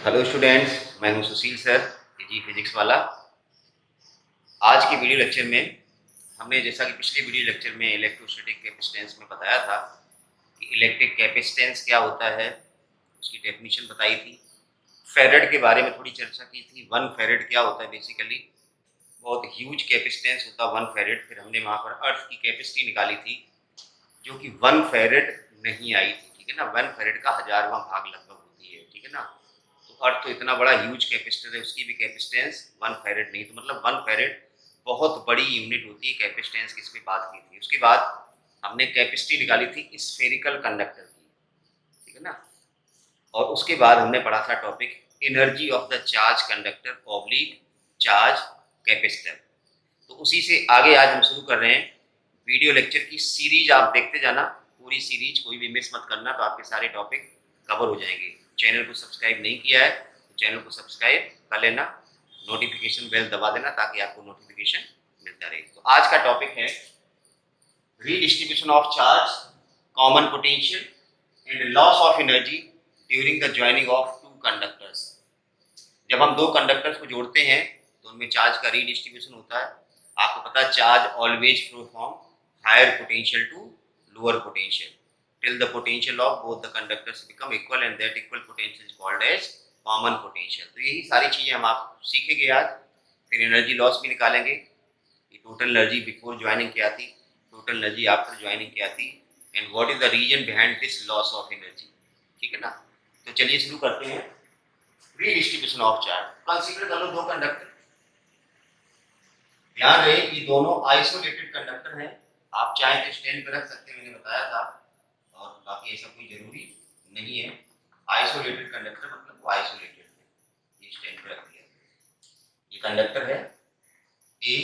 Hello students, मैं हूं सुशील sir, जी physics वाला। आज के वीडियो लेक्चर में हमने जैसा कि पिछले वीडियो लेक्चर में इलेक्ट्रोस्टैटिक कैपेसिटेंस में बताया था कि इलेक्ट्रिक कैपेसिटेंस क्या होता है, उसकी डेफिनेशन बताई थी। फेरेड के बारे में थोड़ी चर्चा की थी। 1 फेरेड क्या होता है, बेसिकली बहुत ह्यूज कैपेसिटेंस होता है 1 फेरेड। फिर हमने वहाँ पर अर्थ की कैपेसिटी निकाली थी जो कि 1 फेरेड नहीं आई थी, ठीक है ना। 1 फेरेड का 1000वां भाग लगभग होती है, ठीक है ना। तो अर्थ तो इतना बड़ा ह्यूज कैपेसिटर है, उसकी भी कैपेसिटेंस 1 फेरेड नहीं, तो मतलब 1 फेरेड बहुत बड़ी यूनिट होती है कैपेसिटेंस की। इस पे बात की थी। उसके बाद हमने कैपेसिटी निकाली थी स्फेरिकल कंडक्टर की, ठीक है ना। और उसके बाद हमने पढ़ा था topic energy of the charge conductor oblique charge capacitor. तो उसी से आगे आज हम शुरू कर रहे हैं वीडियो लेक्चर की सीरीज। आप देखते जाना पूरी सीरीज, कोई भी मिस मत करना, तो आपके सारे टॉपिक कवर हो जाएंगे। चैनल को सब्सक्राइब नहीं किया है तो चैनल को सब्सक्राइब कर लेना, नोटिफिकेशन बेल दबा देना ताकि आपको नोटिफिकेशन मिलता रहे। तो आज का टॉपिक है redistribution of charge, common potential and loss of energy during the joining of two conductors। जब हम दो कंडक्टर्स को जोड़ते हैं तो उनमें चार्ज का रीडिस्ट्रीब्यूशन होता है। आपको पता है charge always flow from higher potential to lower potential till the potential of both the conductors become equal and that equal potential is called as common potential. तो यही सारी चीजें हम आप सीखेंगे आज। फिर एनर्जी लॉस भी निकालेंगे कि टोटल एनर्जी बिफोर ज्वाइनिंग क्या थी, टोटल एनर्जी आफ्टर ज्वाइनिंग क्या थी, and what is the reason behind this loss of energy, ठीक है ना। तो चलिए शुरू करते हैं। Redistribution of charge. कंसीडर कर लो दो कंडक्टर। ध्यान रहे कि दोनों आइसोलेटेड कंडक्टर हैं। आप चाहे तो स्टैंड पे रख सकते हैं, मैंने बताया था, और बाकी ऐसा कोई जरूरी नहीं है। आइसोलेटेड कंडक्टर मतलब वो आइसोलेटेड है, ये स्टैंड पे रख दिया। ये कंडक्टर है ए,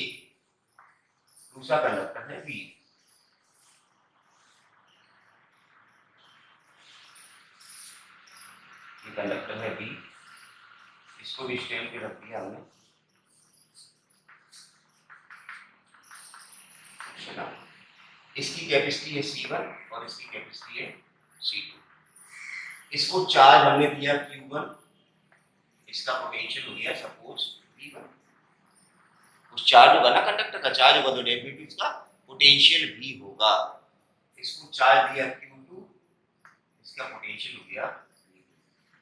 दूसरा कंडक्टर है बी। ये कंडक्टर है बी, इसको भी स्टैंड पे रख दिया हमने। इसकी कैपेसिटी है C1 और इसकी कैपेसिटी है C2। इसको चार्ज हमने दिया Q1, इसका पोटेंशियल हो गया सपोज V1। उस चार्ज होगा ना, कंडक्टर का चार्ज होगा तो डेफिनेटली इसका पोटेंशियल भी होगा। इसको चार्ज दिया Q2, इसका पोटेंशियल हो गया V2।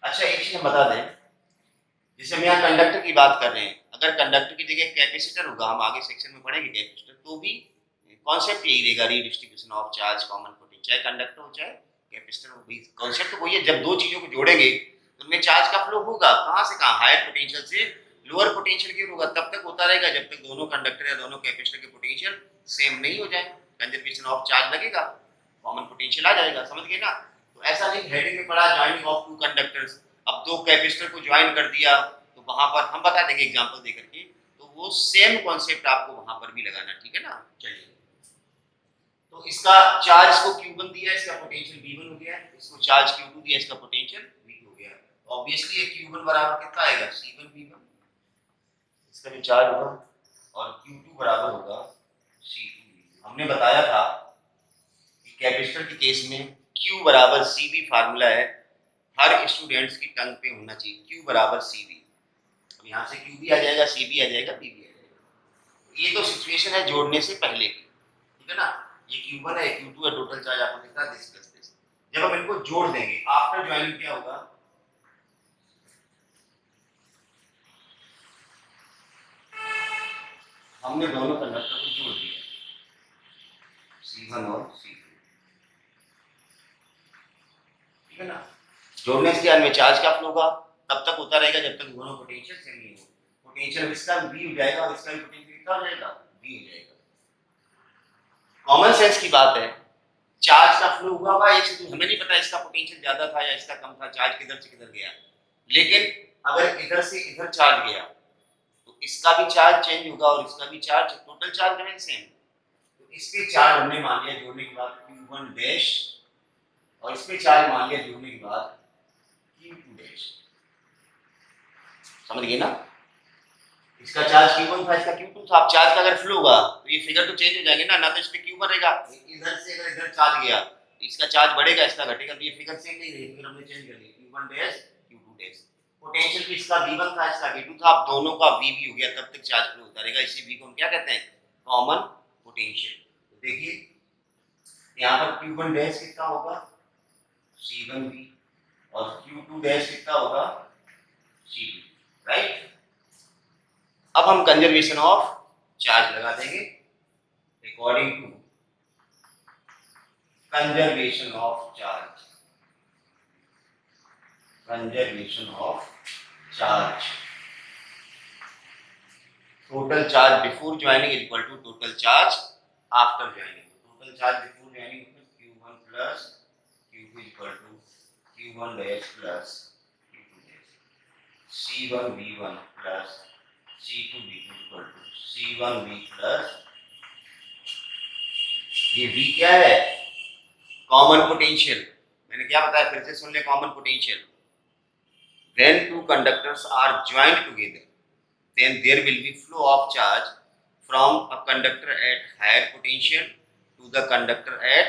अच्छा एक चीज हम बता दें, जैसे हम यहाँ कंडक्टर की बात कर रहे हैं, अगर कंडक्टर की जगह कैपेसिटर होगा, हम आगे सेक्शन में पढ़ेंगे कैपेसिटर, तो भी कॉन्सेप्ट यही रहेगा, redistribution of charge common potential. चाहे कंडक्टर हो चाहे कैपेसिटर हो, भी कॉन्सेप्ट तो वही है। जब दो चीजों को जोड़ेंगे तो उनमें चार्ज का फ्लो होगा, कहां से कहां, हायर पोटेंशियल से लोअर पोटेंशियल की होगा। तब तक होता रहेगा जब तक दोनों कंडक्टर या दोनों कैपेसिटर के पोटेंशियल सेम नहीं हो जाए। कंजर्वेशन ऑफ चार्ज लगेगा, कॉमन पोटेंशियल आ जाएगा, समझ गए ना। तो ऐसा नहीं हेडिंग में पढ़ा ज्वाइनिंग ऑफ टू कंडक्टर्स, अब दो कैपेसिटर को ज्वाइन कर दिया, तो वहां पर हम बता देंगे एग्जांपल देकर के, तो वो सेम कॉन्सेप्ट आपको वहां पर भी लगाना, ठीक है ना। चलिए, तो इसका चार्ज इसको Q1 दिया, इसका पोटेंशियल V1 हो गया, इसको चार्ज Q2 दिया, इसका पोटेंशियल V2 हो गया। ऑब्वियसली ये Q1 बराबर कितना आएगा, C1 V1, इसका जो चार्ज होगा, और Q2 बराबर होगा C2 V2। हमने बताया था कि कैपेसिटर के केस में Q बराबर CV फार्मूला है, हर स्टूडेंट्स की टंग पे होना चाहिए, Q बराबर CV। अब यहाँ से Q भी आ जाएगा, C भी आ जाएगा, B भी आ जाएगा। ये तो सिचुएशन है जोड़ने से पहले की, ठीक है ना। ये Q1 है, Q2 है, टोटल चार्ज आपको दिख रहा है दिस प्लस दिस। जब हम इनको जोड़ देंगे आफ्टर ज्वाइनिंग क्या होगा, हमने दोनों कंडक्टर को जोड़ दिया C1 और C2, ठीक है ना। जोड़ने से क्या चार्ज का फ्लो होगा, तब तक होता रहेगा जब तक दोनों पोटेंशियल सेम नहीं हो। पोटेंशियल इसका V हो जाएगा और इसका भी पोटेंशियल कितना हो जाएगा, V हो जाएगा। कॉमन सेंस की बात है, चार्ज का फ्लो हुआ हुआ एक से, हमें नहीं पता इसका पोटेंशियल ज्यादा था या इसका कम था, चार्ज किधर से किधर गया। लेकिन अगर इधर से इधर चार्ज गया तो इसका भी चार्ज चेंज होगा और इसका भी charge, total charge remain same. तो इसके चार्ज हमने मान लिया जोड़ने के बाद Q1 डैश, और इसके चार्ज मान लिया जोड़ने के बाद Q2 डैश। समझ गए ना। इसका चार्ज Q1 था, इसका Q2 था। अब चार्ज का अगर फ्लो होगा तो ये फिगर तो चेंज हो जाएंगे ना, तो इस पे Q1 रहेगा, इधर से अगर इधर चार्ज गया तो इसका चार्ज बढ़ेगा, इसका घटेगा, तो ये फिगर सेम नहीं रहेगी, फिर हमने चेंज कर दी Q1 dash Q2 dash. Potential किसका V1 था, इसका V2 था, अब दोनों का V भी हो गया, तब तक चार्ज फ्लो होता रहेगा। इसी V को हम क्या कहते हैं, कॉमन पोटेंशियल। तो देखिए यहाँ पर Q1 डैश कितना होगा, C1V, और Q2 डैश कितना होगा, C2, राइट। अब हम कंजर्वेशन ऑफ चार्ज लगा देंगे according to conservation of charge, conservation of charge, total charge before joining is equal to total charge after joining. Total charge before joining Q1 plus Q2 is equal to Q1 dash plus Q2 dash, C1V1 plus C2V2 equal to C1V plus, ये V क्या है, common potential. मैंने क्या बताया, फिर से सुन ले, common potential. When two conductors are joined together, then there will be flow of charge from a conductor at higher potential to the conductor at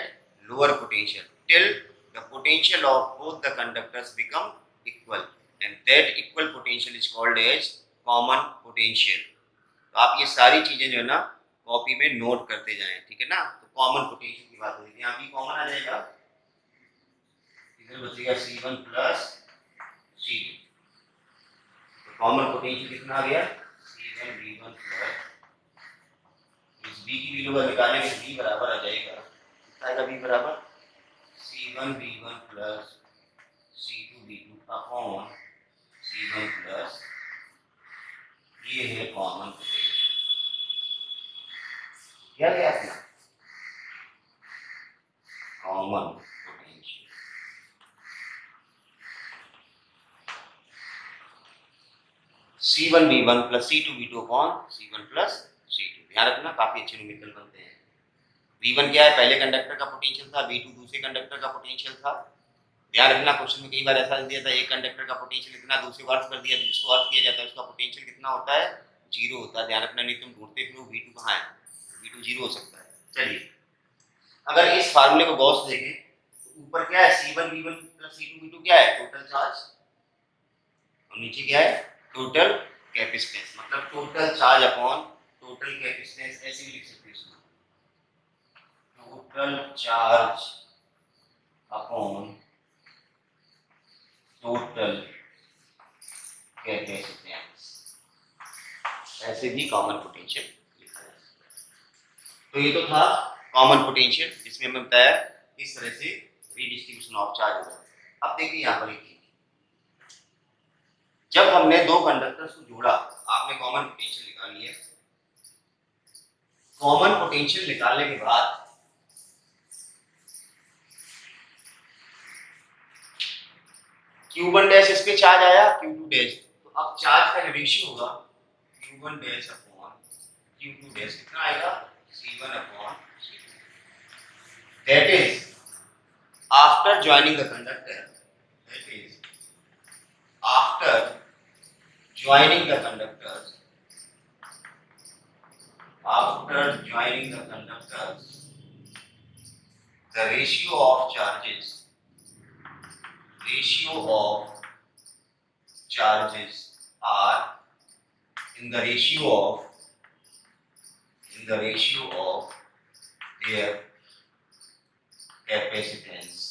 lower potential till the potential of both the conductors become equal, and that equal potential is called as common potential. तो आप ये सारी चीजें जो है ना copy में note करते जाएं, ठीक है ना। तो कॉमन पोटेंशियल की बात होगी, यहाँ भी कॉमन आ जाएगा, इधर बचेगा C1 plus C2, common potential कितना आ गया, C1V1 प्लस, इस B की वैल्यू का निकालें तो B बराबर आ जाएगा, कितना आएगा B बराबर, C1V1 plus C2V2 upon C1 plus, ये है कॉमन पोटेंशियल। क्या गया अपना common potential. C1V1 plus C2V2 upon C1 plus C2। ध्यान रखना, काफी अच्छे न्यूमेरिकल बनते हैं। V1 क्या है, पहले कंडक्टर का पोटेंशियल था, V2 दूसरे कंडक्टर का पोटेंशियल था। ध्यान रखना, क्वेश्चन में कई बार ऐसा दिया था, एक कंडक्टर का पोटेंशियल इतना, दूसरे को अर्थ कर दिया, जिसको अर्थ किया जाता है उसका पोटेंशियल कितना होता है, 0 होता है। ध्यान रखना, नहीं तुम ढूंढते फिर V2 कहाँ है, V2 0 हो सकता है। चलिए, अगर इस फार्मूले को गौर से देखें तो ऊपर क्या है, C1V1 प्लस C2V2 क्या है, टोटल चार्ज, और नीचे क्या है, टोटल कैपेसिटेंस, मतलब total charge upon total capacitance, ऐसे भी लिख सकते हैं इसको, total charge upon total capacitance, ऐसे भी कॉमन पोटेंशियल लिखा जा सकता है। तो ये तो था कॉमन पोटेंशियल, जिसमें हमें बताया इस तरह से रीडिस्ट्रीब्यूशन ऑफ चार्ज होगा। अब देखिए यहाँ पर एक, जब हमने दो कंडक्टर्स को जोड़ा, आपने कॉमन पोटेंशियल निकाल लिया। कॉमन पोटेंशियल निकालने के बाद Q1 डैश इस पे चार्ज आया, Q2 डैश, तो अब चार्ज का रेशियो होगा Q1 dash upon Q2 dash, कितना आएगा, C1 upon C2। That is after joining the conductor, that is after joining the conductors, after joining the conductors, the ratio of charges are in the ratio of their capacitance।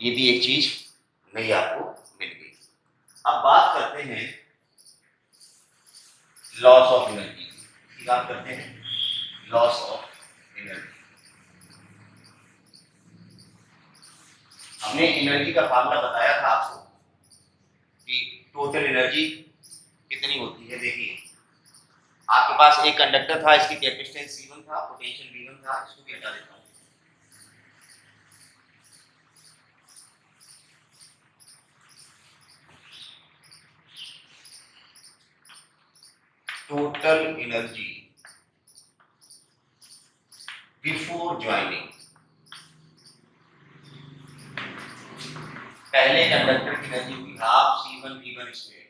ये भी एक चीज नई आपको मिल गई। अब बात करते हैं लॉस ऑफ एनर्जी की, बात करते हैं लॉस ऑफ एनर्जी। हमने एनर्जी का फार्मूला बताया था आपको कि टोटल एनर्जी कितनी होती है। देखिए, आपके पास एक कंडक्टर था, इसकी कैपेसिटेंस C1 था, पोटेंशियल V1 था, इसको भी हटा देता हूं। टोटल एनर्जी बिफोर ज्वाइनिंग, पहले कंडक्टर की एनर्जी हुई हाफ C1V1 स्क्वायर।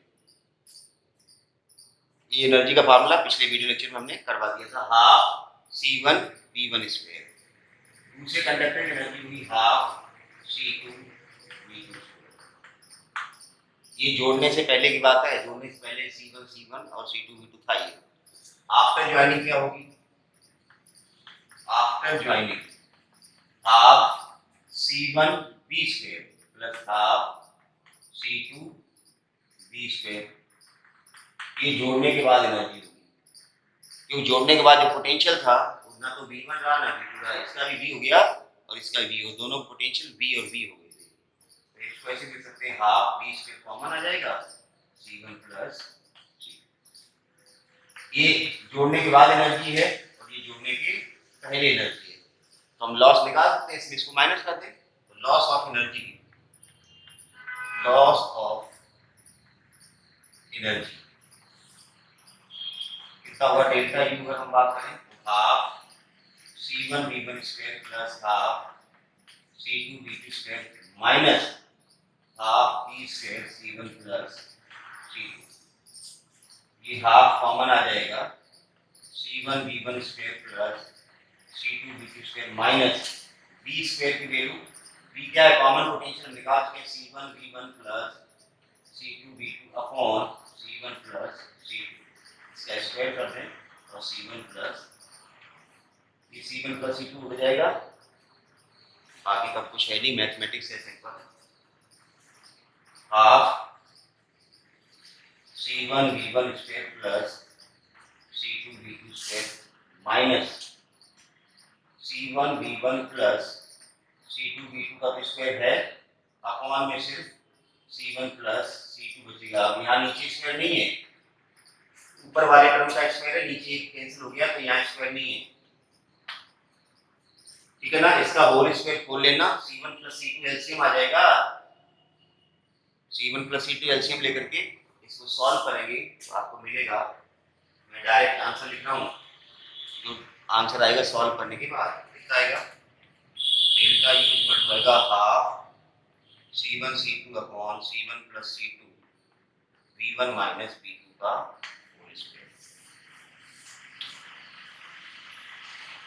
ये एनर्जी का फार्मूला पिछले वीडियो लेक्चर में हमने करवा दिया था, हाफ C1V1 स्क्वायर। दूसरे कंडक्टर की एनर्जी हुई हाफ C2V2। ये जोड़ने से पहले की बात है, जोड़ने से पहले C1 और C2V2 था ये। आफ्टर ज्वाइनिंग क्या होगी? After joining half C1V² plus half C2V²। ये जोड़ने के बाद एनर्जी होगी, क्योंकि जोड़ने के बाद जो पोटेंशियल था ना तो V1 रहा ना V2 रहा, इसका भी V हो गया और इसका भी V हो, दोनों पोटेंशियल V और V हो गए थे। तो इसको ऐसे लिख सकते हैं हाफ V² कॉमन आ जाएगा C1 प्लस C2। ये जोड़ने के बाद एनर्जी है और ये जोड़ने के पहले एनर्जी है, तो हम लॉस निकाल सकते हैं, इसमें इसको माइनस कर दें तो लॉस ऑफ एनर्जी कितना होगा? डेल्टा U अगर हम बात करें तो half C1V1² plus half C2V2² minus half V² C1 plus C2। ये हाफ कॉमन आ जाएगा C1V1² plus C2V2² minus V² की वैल्यू V क्या है? कॉमन पोटेंशियल निकाल के C1V1 plus C2V2 upon C1 plus C2, इसका स्क्वायर कर दें और C1 प्लस C2 हो जाएगा। बाकी का कुछ है नहीं, मैथमेटिक्स है simple. Half C1V1² plus C2V2² minus C1V1 plus C2V2 का स्क्वायर है, अपॉन में सिर्फ C1 प्लस C2 बचेगा। अब यहाँ नीचे स्क्वायर नहीं है, ऊपर वाले टर्म का स्क्वायर है, नीचे कैंसिल हो गया तो यहाँ स्क्वायर नहीं है, ठीक है ना। इसका होल स्क्वायर खोल लेना, C1 प्लस C2 एलसीएम आ जाएगा। C1 प्लस C2 एलसीएम लेकर के इसको सॉल्व करेंगे तो आपको मिलेगा, मैं डायरेक्ट आंसर लिख रहा हूँ, जो आंसर आएगा सॉल्व करने के बाद कितना आएगा? डेल्टा U इक्वल टू आएगा half C1 C2 upon C1 plus C2 V1 minus V2 का होल स्क्वायर।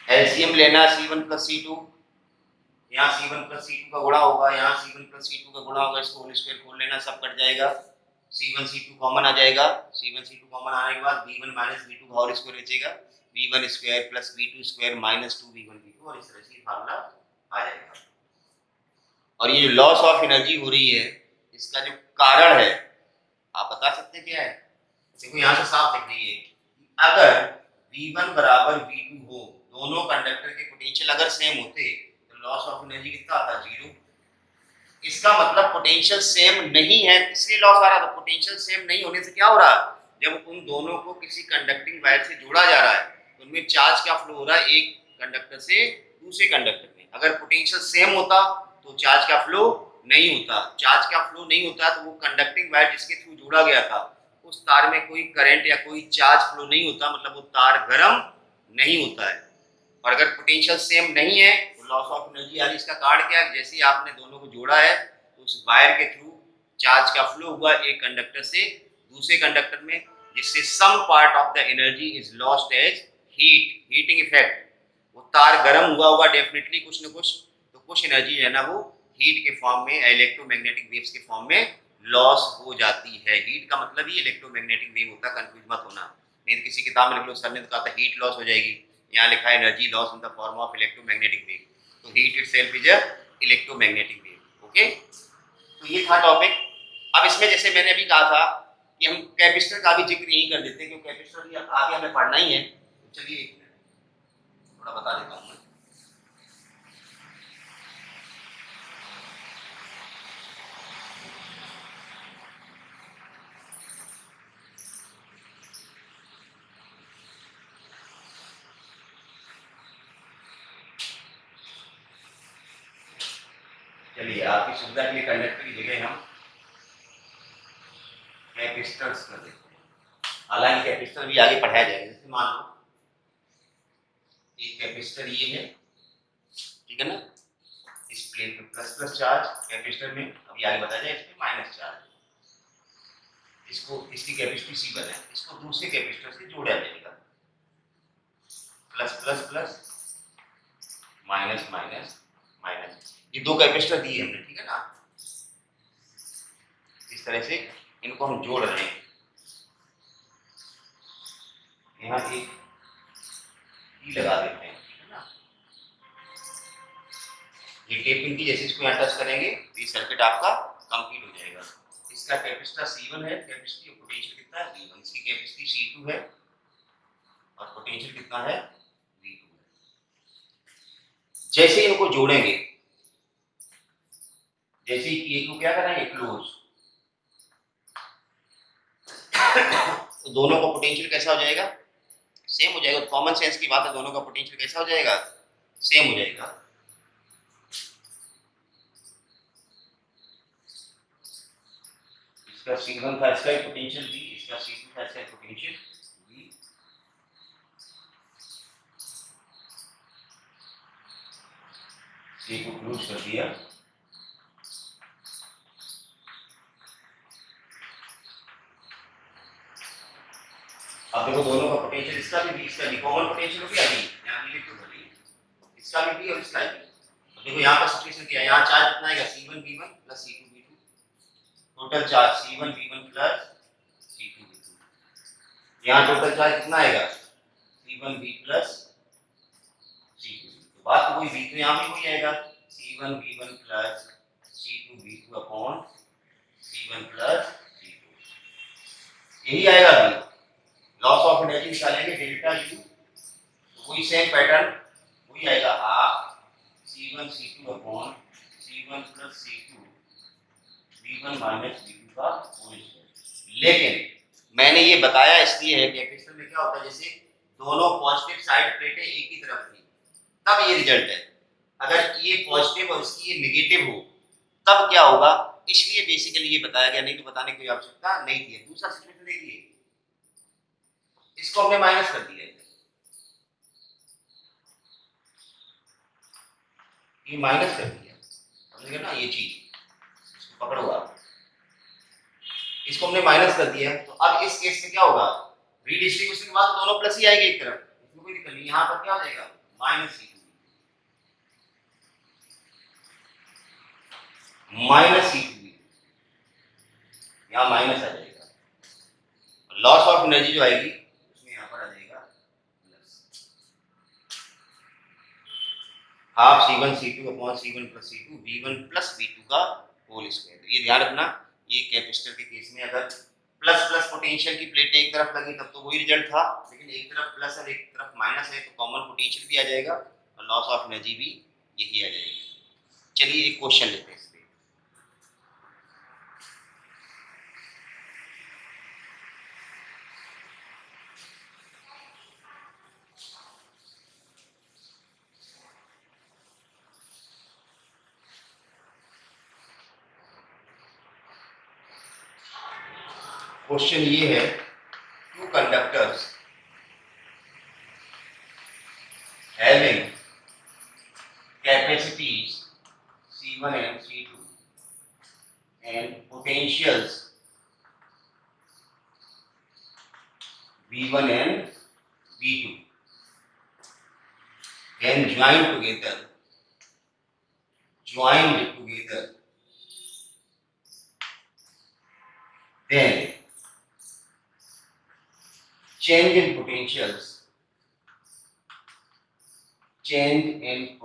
एलसीएम लेना C1 प्लस C2, यहाँ C1 प्लस C2 का गुणा होगा, यहाँ C1 प्लस C2 का गुणा होगा, इसको होल स्क्वायर खोल लेना, सब कट जाएगा, C1 C2 कॉमन आ जाएगा। C1 C2 कॉमन आने के बाद V1 माइनस V2 का होल स्क्वायर बचेगा, V1 square plus V2 square minus 2V1 V2, और इस तरह से फार्मूला आ जाएगा। और ये जो लॉस ऑफ एनर्जी हो रही है, इसका जो कारण है आप बता सकते हैं क्या है? देखो यहाँ से साफ दिख रही है, अगर V1 बराबर V2 हो, दोनों कंडक्टर के पोटेंशियल अगर सेम होते तो लॉस ऑफ एनर्जी कितना आता? 0। इसका मतलब पोटेंशियल सेम नहीं है, इसलिए लॉस आ रहा था। पोटेंशियल सेम नहीं होने से क्या हो रहा है? जब उन दोनों को किसी कंडक्टिंग वायर से जोड़ा जा रहा है तो उनमें चार्ज क्या फ्लो हो रहा है एक कंडक्टर से दूसरे कंडक्टर में। अगर पोटेंशियल सेम होता तो चार्ज का फ्लो नहीं होता। चार्ज का फ्लो नहीं होता तो वो कंडक्टिंग वायर जिसके थ्रू जोड़ा गया था उस तार में कोई करंट या कोई चार्ज फ्लो नहीं होता, मतलब वो तार गर्म नहीं होता है। और अगर पोटेंशियल सेम नहीं है तो लॉस ऑफ एनर्जी आ रही है। इसका कारण क्या है? जैसे ही आपने दोनों को जोड़ा है तो उस वायर के थ्रू चार्ज का फ्लो हुआ एक कंडक्टर से दूसरे कंडक्टर में, जिससे some part of the energy is lost as heating effect. वो तार गर्म हुआ होगा डेफिनेटली कुछ न कुछ, तो कुछ एनर्जी है ना वो हीट के फॉर्म में, इलेक्ट्रोमैग्नेटिक वेव्स के फॉर्म में लॉस हो जाती है। हीट का मतलब ही इलेक्ट्रोमैग्नेटिक वेव होता है, कंफ्यूज मत होना। नहीं तो किसी किताब में लिख लो, सर ने तो कहा था हीट लॉस हो जाएगी, यहाँ लिखा है energy loss in the form of electromagnetic wave. तो heat itself is a electromagnetic wave. Okay, तो ये था टॉपिक। अब इसमें जैसे मैंने अभी कहा था कि हम कैपेसिटर का भी जिक्र यही कर देते हैं, क्योंकि कैपेसिटर भी आगे हमें पढ़ना ही है। तो चलिए एक मिनट थोड़ा बता देता हूँ मैं। चलिए आपकी सुविधा के लिए कंडक्टर की जगह हम कैपेसिटर्स कर देते हैं। हालांकि कैपेसिटर भी आगे पढ़ाया जाएगा। जैसे मान लो एक कैपेसिटर ये है, ठीक है ना, इस प्लेट पे प्लस प्लस चार्ज, कैपेसिटर में अभी आगे बताया जाए इसमें माइनस चार्ज। इसको इसकी कैपेसिटी सी बनाए, इसको दूसरे कैपेसिटर से जोड़ा जाएगा, plus plus plus minus minus ये दो कैपेसिटर दिए हमने, ठीक है ना। इस तरह से इनको हम जोड़ रहे हैं। यहाँ एक ई लगा देते हैं, ठीक है ना। ये टेप इनकी जैसे इसको यहाँ टच करेंगे तो ये सर्किट आपका कंप्लीट हो जाएगा। इसका कैपेसिटर C1 है, कैपेसिटी पोटेंशियल कितना है V1, इसकी कैपेसिटी C2 है और पोटेंशियल कितना है V2 है। जैसे इनको जोड़ेंगे, जैसे ये को क्या करेंगे क्लोज, तो दोनों का पोटेंशियल कैसा हो जाएगा, सेम हो जाएगा। तो कॉमन सेंस की बात है, दोनों का पोटेंशियल कैसा हो जाएगा, सेम हो जाएगा। इसका C1 था, इसका पोटेंशियल V, इसका C2 था, इसका पोटेंशियल V। ये को क्लोज कर दिया। अब देखो दोनों का पोटेंशियल, इसका भी इसका भी कॉमन पोटेंशियल हो गया V, यहाँ भी लिख दो भले, इसका भी V और इसका भी। अब देखो यहाँ पर सब्स्टिट्यूशन किया, यहाँ चार्ज कितना आएगा C1 V1 plus C2 V2, total charge C1 V1 plus C2 V2। यहाँ टोटल चार्ज कितना आएगा C1 V plus C2 V। तो बात तो वही, V तो यहाँ भी वही आएगा C1 V1 plus C2 V2 upon C1 plus C2, यही आएगा V। लॉस ऑफ एनर्जी निकालेंगे डेल्टा U, तो वही सेम पैटर्न वही आएगा, half C1 C2 upon C1 plus C2 V1 minus V2 का होल स्क्वायर। लेकिन मैंने ये बताया इसलिए है, कैपेसिटर में क्या होता है, जैसे दोनों पॉजिटिव साइड प्लेटें एक ही तरफ थी तब ये रिजल्ट है, अगर ये पॉजिटिव और इसकी ये नेगेटिव हो तब क्या होगा, इसलिए बेसिकली ये बताया गया, नहीं तो बताने की आवश्यकता नहीं थी। दूसरा सिचुएशन देखिए, इसको हमने माइनस कर दिया, ये माइनस कर दिया, समझ ना ये चीज, इसको पकड़ो आप, इसको हमने माइनस कर दिया। तो अब इस केस में क्या होगा, रीडिस्ट्रीब्यूशन के बाद दोनों प्लस ही आएगी एक तरफ, इसमें कोई दिक्कत नहीं। यहाँ पर क्या हो जाएगा माइनस C2 माइनस C2, यहाँ माइनस आ जाएगा, लॉस ऑफ एनर्जी जो आएगी उसमें यहाँ पर आ जाएगा plus, half C1 C2 upon C1 plus C2 V1 plus V2 का होल स्क्वायर। ये ध्यान रखना, ये कैपेसिटर के केस में अगर प्लस प्लस पोटेंशियल की प्लेटें एक तरफ लगी तब तो वही रिजल्ट था, लेकिन एक तरफ प्लस और एक तरफ माइनस है तो कॉमन पोटेंशियल भी आ जाएगा और लॉस ऑफ एनर्जी भी यही आ जाएगी। चलिए एक क्वेश्चन लेते हैं इस पे। क्वेश्चन ये है, two conductors having capacities C1 and C2 and potentials V1 and V2 when joined together then change in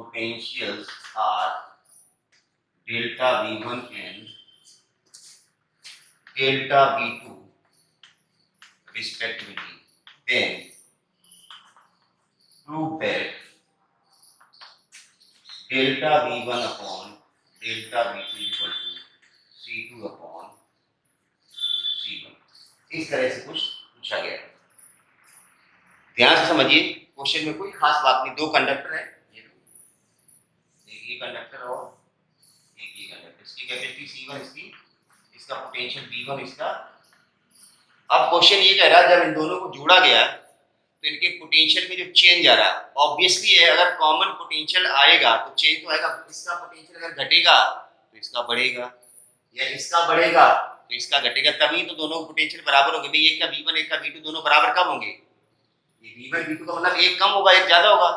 potentials are delta V1 and delta V2 respectively, then prove that delta V1 upon delta V2 equal to C2 upon C1। इस तरह से कुछ पूछा गया है, ध्यान से समझिए। क्वेश्चन में कोई खास बात नहीं, दो कंडक्टर है, एक ये कंडक्टर और एक ये कंडक्टर, इसकी कैपेसिटी C1 इसका पोटेंशियल V1 इसका। अब क्वेश्चन ये कह रहा है जब इन दोनों को जोड़ा गया तो इनके पोटेंशियल में जो चेंज आ रहा है, ऑब्वियसली है अगर कॉमन पोटेंशियल आएगा तो चेंज तो आएगा। इसका पोटेंशियल अगर घटेगा तो इसका बढ़ेगा, या इसका बढ़ेगा तो इसका घटेगा, तभी तो दोनों पोटेंशियल बराबर होंगे। भाई एक का V1 एक का V2 दोनों बराबर कब होंगे, ये V1 V2 का मतलब एक कम होगा एक ज्यादा होगा,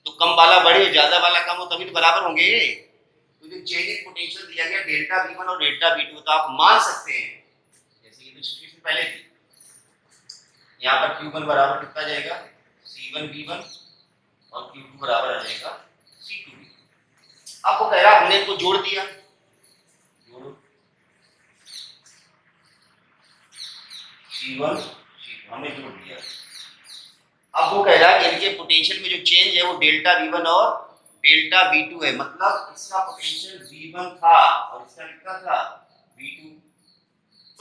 तो कम वाला बढ़े ज्यादा वाला कम हो तभी तो बराबर होंगे। मुझे चेंज इन पोटेंशियल दिया गया डेल्टा V1 और डेल्टा V2, तो आप मान सकते हैं जैसे ये तो सिचुएशन पहले थी, यहाँ पर Q1 बराबर कितना जाएगा C1V1 और Q2 बराबर आ जाएगा C2V2। अब वो कह रहा हमने इनको जोड़ दिया, जोड़ो C1 C2 हमने जोड़ दिया। अब वो कह रहा है कि इनके पोटेंशियल में जो चेंज है वो डेल्टा V1 और डेल्टा V2 है, मतलब इसका पोटेंशियल V1 था और इसका कितना था V2।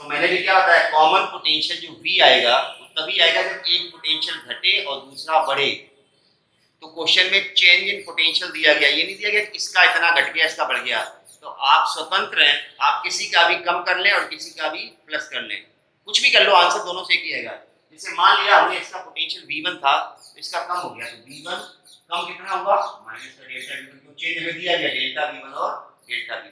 तो मैंने भी क्या होता है कॉमन पोटेंशियल जो V आएगा वो तभी आएगा जब एक पोटेंशियल घटे और दूसरा बढ़े। तो क्वेश्चन में चेंज इन पोटेंशियल दिया गया, ये नहीं दिया गया इसका इतना घट गया इसका बढ़ गया। तो आप स्वतंत्र हैं, आप किसी का भी कम कर लें और किसी का भी प्लस कर लें, कुछ भी कर लो, आंसर दोनों से एक ही आएगा। जैसे मान लिया हमने इसका पोटेंशियल V1 था तो इसका कम हो गया, तो V1 कम कितना होगा माइनस का डेल्टा V1, तो चेंज हमें दिया गया डेल्टा V1 और डेल्टा V2।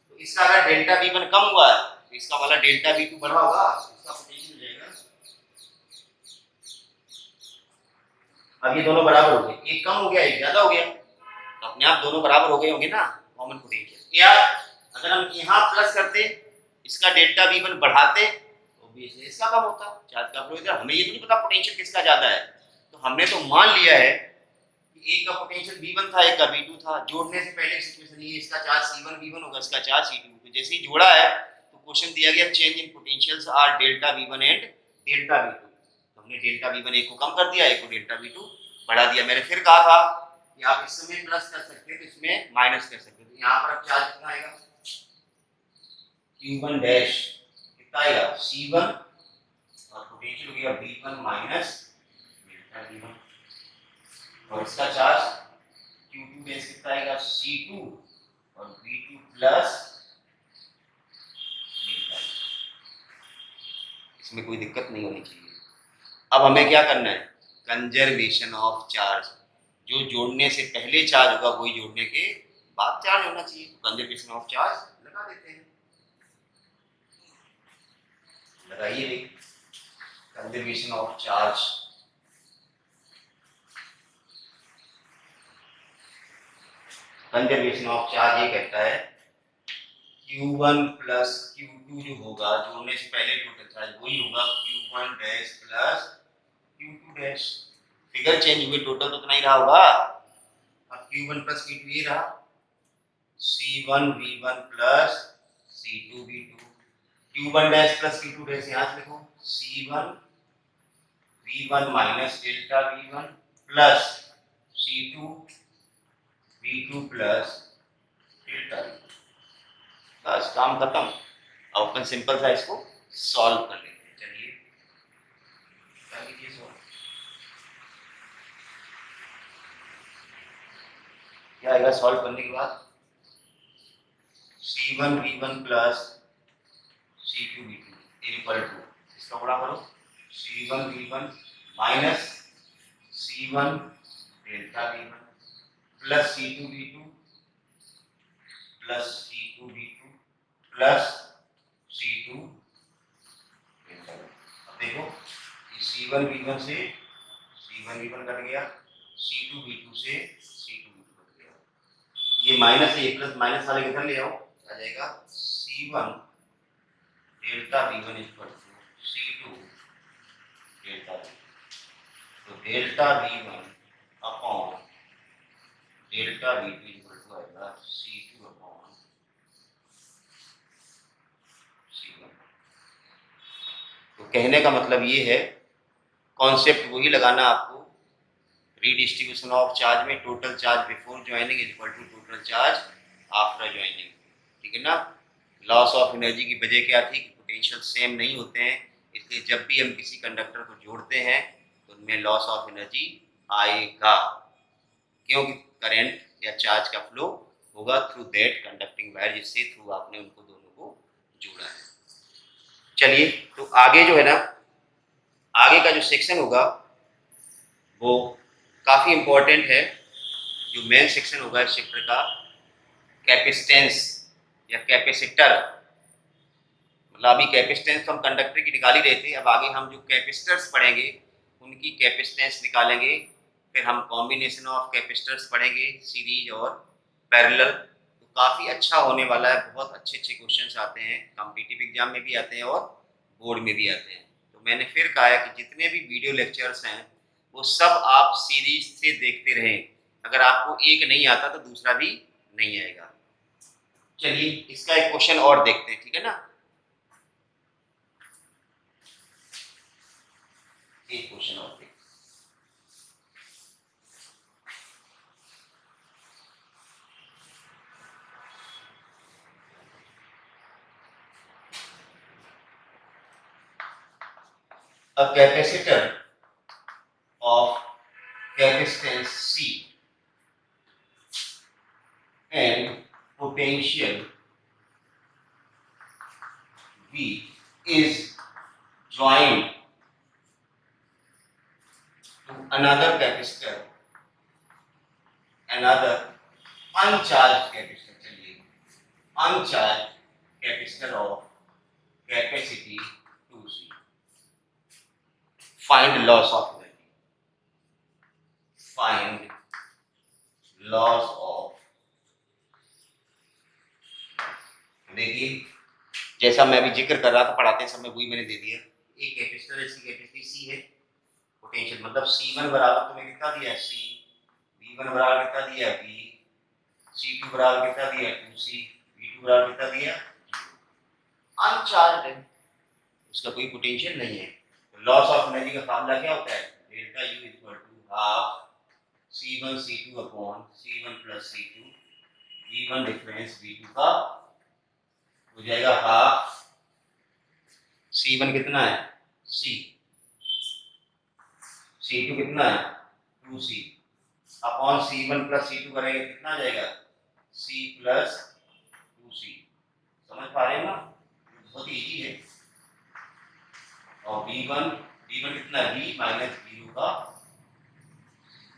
तो इसका अगर डेल्टा V1 कम हुआ है तो इसका वाला डेल्टा V2 बढ़ा होगा, इसका पोटेंशियल हो जाएगा। अब ये दोनों बराबर हो गए, एक कम हो गया एक ज्यादा हो गया, तो अपने आप दोनों बराबर हो गए होंगे ना कॉमन पोटेंशियल। या अगर हम यहाँ प्लस करते इसका डेल्टा V1 बढ़ाते तो इसका कम होता, चार्ज का फ्लो इधर। हमें ये तो नहीं पता पोटेंशियल किसका ज्यादा है, तो हमने तो मान लिया है कि एक का पोटेंशियल V1 था एक का V2 था, जोड़ने से पहले सिचुएशन ये इसका चार्ज C1V1 होगा इसका चार्ज C2। तो जैसे ही जोड़ा है तो क्वेश्चन दिया गया change in potentials R delta V1 and delta V2। तो हमने डेल्टा V1 एक को कम कर दिया, एक को डेल्टा V2 बढ़ा दिया। मैंने फिर कहा था कि आप इस समय प्लस कर सकते हैं तो इसमें माइनस कर सकते हैं, तो यहाँ पर अब चार्ज कितना आएगा Q1 डैश कितना आएगा C1 और पोटेंशियल हो गया V1 माइनस डेल्टा V1 और इसका चार्ज Q2 डैश कितना आएगा C2 और V2 प्लस डेल्टा। इसमें कोई दिक्कत नहीं होनी चाहिए। अब हमें क्या करना है कंजर्वेशन ऑफ चार्ज, जो जोड़ने से पहले चार्ज होगा वही जोड़ने के बाद चार्ज होना चाहिए। कंजर्वेशन ऑफ चार्ज लगा देते हैं, लगाइए conservation of charge. Conservation of charge ये कहता है Q1 प्लस Q2 जो होगा जोड़ने से पहले टोटल चार्ज वही होगा Q1 dash plus Q2 dash. Figure change हुए टोटल तो उतना ही रहा होगा। अब Q1 प्लस Q2 ये रहा C1V1 plus C2V2, Q1 dash plus Q2 dash यहाँ से लिखो C1V1 minus delta V1 plus C2V2 plus delta V2। बस काम खत्म। अब अपन सिंपल सा इसको सॉल्व कर लेते हैं। चलिए कर लीजिए सॉल्व। क्या आएगा सॉल्व करने के बाद C1V1 plus C2V2 equal to इसका गुणा करो C1V1 minus C1 delta V1 plus C2V2 plus C2V2 plus C2 delta. अब देखो ये C1V1 से C1V1 कट गया, C2V2 से C2V2 कट गया, ये माइनस है ये प्लस, माइनस वाले किधर ले आओ आ जाएगा C1 delta V1 equal to C2 delta V। तो delta V1 upon delta V2 equal to आएगा C2 अपॉन C1। तो कहने का मतलब ये है कॉन्सेप्ट वही लगाना आपको, रीडिस्ट्रीब्यूशन ऑफ चार्ज में total charge before joining is equal to total charge after joining. ठीक है ना। लॉस ऑफ एनर्जी की वजह क्या थी कि पोटेंशियल सेम नहीं होते हैं, इसलिए जब भी हम किसी कंडक्टर को जोड़ते हैं तो उनमें लॉस ऑफ एनर्जी आएगा, क्योंकि करंट या चार्ज का फ्लो होगा थ्रू दैट कंडक्टिंग वायर जिससे थ्रू आपने उनको दोनों को जोड़ा है। चलिए तो आगे जो है ना, आगे का जो सेक्शन होगा वो काफ़ी इम्पोर्टेंट है। जो मेन सेक्शन होगा इस चैप्टर का कैपेसिटेंस या कैपेसिटर, मतलब अभी कैपेसिटेंस तो हम कंडक्टर की निकाल ही रहे थे, अब आगे हम जो कैपेसिटर्स पढ़ेंगे उनकी कैपेसिटेंस निकालेंगे। फिर हम कॉम्बिनेशन ऑफ कैपेसिटर्स पढ़ेंगे सीरीज और पैरेलल। तो काफ़ी अच्छा होने वाला है, बहुत अच्छे अच्छे क्वेश्चंस आते हैं, कॉम्पिटिटिव एग्जाम में भी आते हैं और बोर्ड में भी आते हैं। तो मैंने फिर कहा है कि जितने भी वीडियो लेक्चर्स हैं वो सब आप सीरीज से देखते रहें। अगर आपको एक नहीं आता तो दूसरा भी नहीं आएगा। चलिए इसका एक क्वेश्चन और देखते हैं, ठीक है ना। एक क्वेश्चन और देखते हैं। A capacitor of capacitance C and potential V is joined to another capacitor, another uncharged capacitor, चलिए uncharged capacitor of capacity 2C. Find loss of energy. Find loss of, देखिए जैसा मैं अभी जिक्र कर रहा था पढ़ाते समय वही मैंने दे दिया। एक कैपेसिटर है, इसकी कैपेसिटी सी है, पोटेंशियल मतलब C1 बराबर तुम्हें कितना दिया C, V1 बराबर कितना दिया V, C2 बराबर कितना दिया 2C, V2 बराबर कितना दिया, अनचार्ज है, उसका कोई पोटेंशियल नहीं है। तो लॉस ऑफ एनर्जी का फार्मूला क्या होता है, delta U equal to half C1 C2 upon C1 plus C2, V1 difference V2 का हो जाएगा हाफ C1 कितना है C, C2 कितना है 2C upon C1 plus C2 करेंगे कितना आ जाएगा C प्लस 2C। समझ पा रहे हैं ना, बहुत इजी है। और V1 कितना है V माइनस V2 का,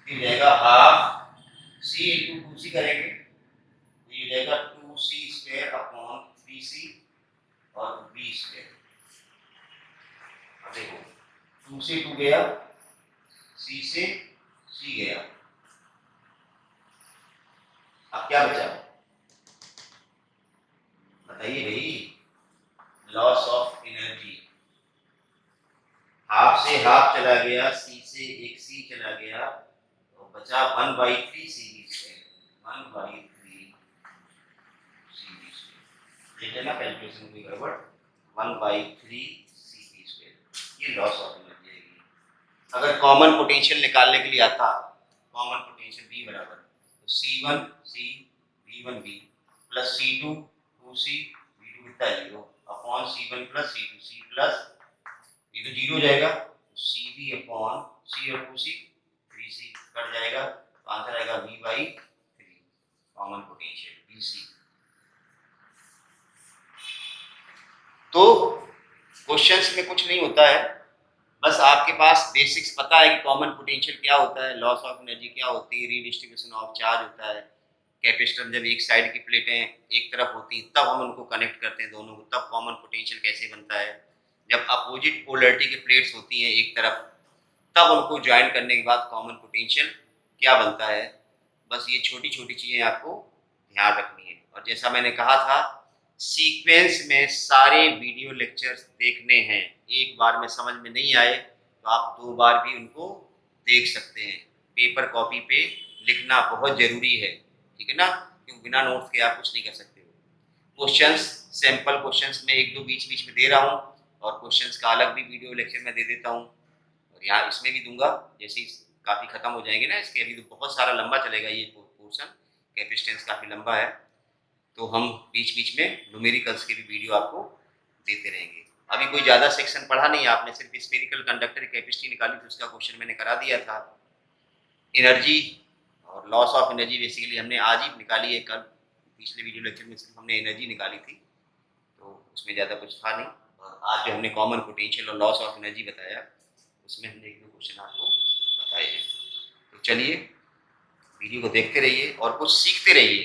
फिर जाएगा हाफ C इंटू 2C करेंगे तो ये जाएगा 2C स्क्वायर अपॉन 3C और V स्क्वायर। अब देखो 2 से 2 गया, C से C गया, अब क्या बचा बताइए भाई, लॉस ऑफ एनर्जी। हाफ से हाफ चला गया, C से एक C चला गया, तो बचा 1/3 CV स्क्वायर, 1/3 CV स्क्वायर। देख लेना कैलकुलेशन कोई गड़बड़, 1/3 CV स्क्वायर, ये लॉस ऑफ एनर्जी आएगी। अगर कॉमन पोटेंशियल निकालने के लिए आता, कॉमन पोटेंशियल V बराबर तो C1 C V1 V plus C2 2C V2 कितना है 0 upon C1 plus C2 C plus ये तो 0 हो जाएगा, तो CV अपॉन C और 2C 3C कट जाएगा, तो आंसर आएगा V/3 कॉमन पोटेंशियल VC। तो क्वेश्चंस में कुछ नहीं होता है, बस आपके पास बेसिक्स पता है कि कॉमन पोटेंशियल क्या होता है, लॉस ऑफ एनर्जी क्या होती है, रीडिस्ट्रीब्यूशन ऑफ चार्ज होता है, कैपेसिटर जब एक साइड की प्लेटें एक तरफ होती हैं तब हम उनको कनेक्ट करते हैं दोनों को, तब कॉमन पोटेंशियल कैसे बनता है, जब अपोजिट पोलरिटी की प्लेट्स होती हैं एक तरफ तब उनको ज्वाइन करने के बाद कॉमन पोटेंशियल क्या बनता है। बस ये छोटी छोटी चीज़ें आपको ध्यान रखनी है। और जैसा मैंने कहा था सीक्वेंस में सारे वीडियो लेक्चर्स देखने हैं, एक बार में समझ में नहीं आए तो आप 2 बार भी उनको देख सकते हैं। पेपर कॉपी पे लिखना बहुत ज़रूरी है, ठीक है ना, क्योंकि बिना नोट्स के आप कुछ नहीं कर सकते हो। क्वेश्चंस सैंपल क्वेश्चंस में 1-2 बीच बीच में दे रहा हूँ और क्वेश्चंस का अलग भी वीडियो लेक्चर में दे देता हूँ, और यहाँ इसमें भी दूंगा जैसे ही काफ़ी ख़त्म हो जाएंगे ना इसके, अभी तो बहुत सारा लंबा चलेगा ये पोर्शन, कैपेसिटेंस काफ़ी लंबा है, तो हम बीच बीच में न्यूमेरिकल्स के भी वीडियो आपको देते रहेंगे। अभी कोई ज़्यादा सेक्शन पढ़ा नहीं, आपने सिर्फ स्फेरिकल कंडक्टर की कैपेसिटी निकाली थी, उसका क्वेश्चन मैंने करा दिया था। एनर्जी और लॉस ऑफ एनर्जी बेसिकली हमने आज ही निकाली है, कल पिछले वीडियो लेक्चर में सिर्फ हमने एनर्जी निकाली थी, तो उसमें ज़्यादा कुछ था नहीं। और आज जो हमने कॉमन पोटेंशियल और लॉस ऑफ एनर्जी बताया उसमें हमने 1-2 क्वेश्चन आपको बताए हैं। तो चलिए वीडियो को देखते रहिए और कुछ सीखते रहिए,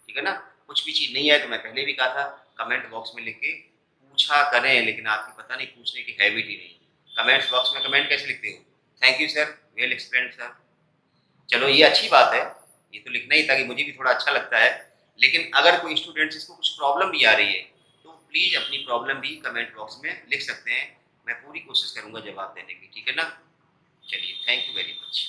ठीक है ना। कुछ भी चीज़ नहीं है तो मैं पहले भी कहा था कमेंट बॉक्स में लिख के पूछा करें, लेकिन आपकी पता नहीं पूछने की हैबिट ही नहीं। कमेंट्स बॉक्स में कमेंट कैसे लिखते हो, thank you sir, well explained sir, चलो ये अच्छी बात है, ये तो लिखना ही था कि मुझे भी थोड़ा अच्छा लगता है, लेकिन अगर कोई स्टूडेंट्स इसको कुछ प्रॉब्लम भी आ रही है तो प्लीज़ अपनी प्रॉब्लम भी कमेंट बॉक्स में लिख सकते हैं। मैं पूरी कोशिश करूँगा जवाब देने की, ठीक है ना? चलिए, थैंक यू वेरी मच।